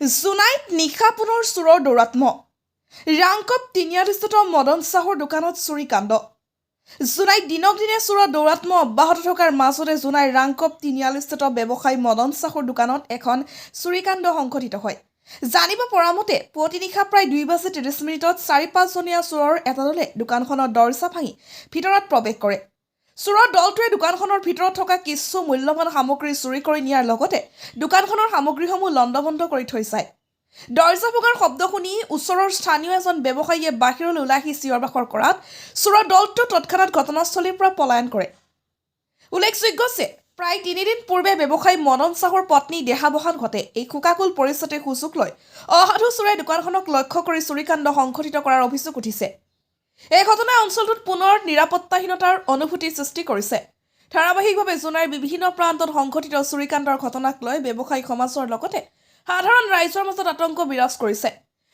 জোনাইত নিশা পুনৰ চোৰৰ দৌৰাত্ম ৰাংকপ তিনিআলিস্থিত মদন চাহৰ দোকানত চুৰিকাণ্ড জোনাইত দিনক দিনে চোৰৰ দৌৰাত্ম অব্যাহত থকাৰ মাজতে জোনাই ৰাংকপ তিনিআলিস্থিত ব্যৱসায়ী মদন চাহৰ দোকানত এখন চুৰিকাণ্ড সংঘটিত হয়। জানিব পৰা মতে পুৱতি নিশা প্ৰায় 2:30 4-5 জনীয়া চোৰৰ এটা দলে দোকানখনৰ দৰ্জা ভাঙি ভিতৰত প্ৰৱেশ কৰে। চোৰৰ দলটোৱে দোকানখনৰ ভিতৰত থকা কিছু মূল্যৱান সামগ্ৰী চুৰি কৰি নিয়াৰ লগতে দোকানখনৰ সামগ্ৰীসমূহ লণ্ডভণ্ড কৰি থৈ যায়। দৰ্জা ভঙাৰ শব্দ শুনি ওচৰৰ স্থানীয় এজন ব্যৱসায়ীয়ে বাহিৰলৈ ওলাই আহি চিঞৰ বাখৰ কৰাত চোৰৰ দলটো তৎক্ষণাত ঘটনাস্থলীৰ পৰা পলায়ন কৰে। উল্লেখযোগ্য যে প্ৰায় 3 দিন পূৰ্বে ব্যৱসায়ী মদন চাহৰ পত্নী দেহাৱসান ঘটে। এই শোকাকুল পৰিস্থিতিৰ সুযোগ লৈ অসাধু চোৰে দোকানখনক লক্ষ্য কৰি চুৰিকাণ্ড সংঘটিত কৰাৰ অভিযোগ উঠিছে। এই ঘটনাই অঞ্চলটোত পুনৰ নিৰাপত্তাহীনতাৰ অনুভূতি সৃষ্টি কৰিছে। ধাৰাবাহিকভাৱে জোনাইৰ বিভিন্ন প্ৰান্তত সংঘটিত চুৰিকাণ্ডৰ ঘটনাক লৈ ব্যৱসায়ী সমাজৰ লগতে সাধাৰণ ৰাইজৰ মাজত আতংক বিৰাজ কৰিছে।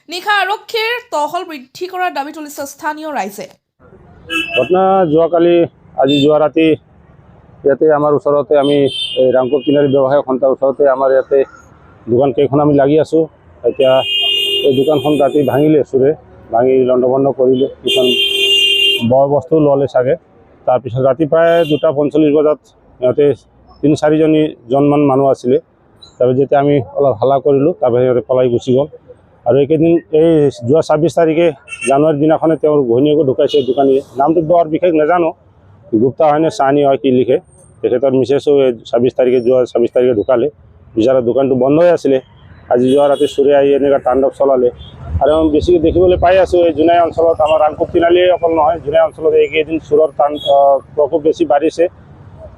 নিশা আৰক্ষীৰ তহল বৃদ্ধি কৰাৰ দাবী তুলিছে স্থানীয় ৰাইজে। ঘটনা যোৱাকালি আজি যোৱা ৰাতি ইয়াতে আমাৰ ওচৰতে আমি ৰাংকপ তিনিআলি ব্যৱসায় সন্থাৰ ওচৰতে আমাৰ ইয়াতে দোকান কেইখন আমি লাগি আছোঁ। এতিয়া এই দোকানখন ৰাতি ভাঙিলে চোৰে, ভাঙি লণ্ডভণ্ড কৰিলে, কিছুমান বয় বস্তু ল'লে চাগে। তাৰপিছত ৰাতি প্ৰায় 2:45 বজাত সিহঁতে 3-4জনমান মানুহ আছিলে। তাৰপিছত যেতিয়া আমি অলপ হাল্লা কৰিলোঁ, তাৰপিছত সিহঁতে পলাই গুচি গ'ল। আৰু এইকেইদিন এই যোৱা 26 তাৰিখে জানুৱাৰীৰ দিনাখনে তেওঁৰ ঘৈণীয়েকো ঢুকাইছে দোকানীয়ে। নামটো বৰ বিশেষ নাজানো, গুপ্তা হয় নে চাহানী হয় কি লিখে। তেখেতৰ মিছেছো 26 তাৰিখে ঢুকালে। বিচাৰা দোকানটো বন্ধ হৈ আছিলে। আজি যোৱা ৰাতি চোৰে আহি এনেকুৱা তাণ্ডৱ চলালে। আৰু বেছিকৈ দেখিবলৈ পাই আছোঁ এই জোনাই অঞ্চলত, আমাৰ ৰাংকপ তিনিআলিয়ে অকল নহয়, জোনাই অঞ্চলত এইকেইদিন চোৰৰ প্ৰকোপ বেছি বাঢ়িছে।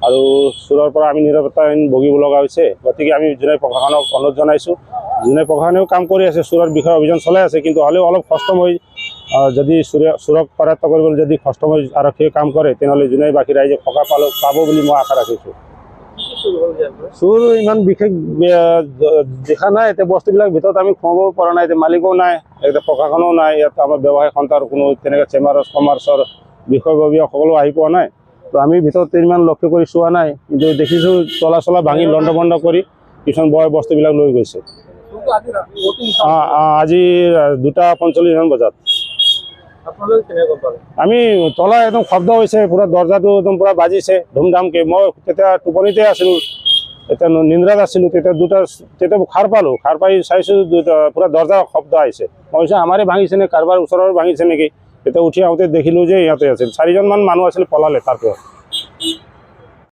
আৰু চোৰৰ পৰা আমি নিৰাপত্তাহীন ভুগিব লগা হৈছে। গতিকে আমি জোনাই প্ৰশাসনক অনুৰোধ জনাইছোঁ। জোনাই প্ৰশাসনেও কাম কৰি আছে, চোৰৰ বিষয়ে অভিযান চলাই আছে, কিন্তু হ'লেও অলপ কষ্টময় যদি চোৰক কৰায়ত্ব কৰিবলৈ যদি কষ্টময় আৰক্ষীয়ে কাম কৰে, তেনেহ'লে জোনাইবাসী ৰাইজে সকাহ পাব বুলি মই আশা ৰাখিছোঁ। চোৰ ইমান বিশেষ দেখা নাই। এতিয়া বস্তুবিলাক ভিতৰত আমি সোমাব পৰা নাই, এতিয়া মালিকো নাই, এতিয়া প্ৰশাসনো নাই। ইয়াত আমাৰ ব্যৱসায় সন্থাৰ কোনো তেনেকৈ চেম্বাৰ অফ কমাৰ্চৰ বিষয়ববীয়াসকলো আহি পোৱা নাই। তো আমি ভিতৰত ইমান লক্ষ্য কৰি চোৱা নাই, কিন্তু দেখিছোঁ চলা ভাঙি লণ্ডভণ্ড কৰি কিছুমান বয় বস্তুবিলাক লৈ গৈছে। আজি 2:45 বজাত আমি তলা একদম শব্দ হৈছে, পুৰা দৰ্জাটো একদম পুৰা বাজিছে ধুমধামকৈ। মই তেতিয়া টোপনিতে আছিলোঁ, এতিয়া নিন্দ্ৰাত আছিলোঁ। তেতিয়া সাৰ পালোঁ, সাৰ পাই চাইছোঁ পুৰা দৰ্জাৰ শব্দ আহিছে। মই ভাবিছোঁ আমাৰে ভাঙিছে নে কাৰোবাৰ ওচৰৰ ভাঙিছে নেকি। তেতিয়া উঠি আহোঁতে দেখিলোঁ যে ইয়াতে আছিল 4জনমান মানুহ আছিল, পলালে তাৰপৰা।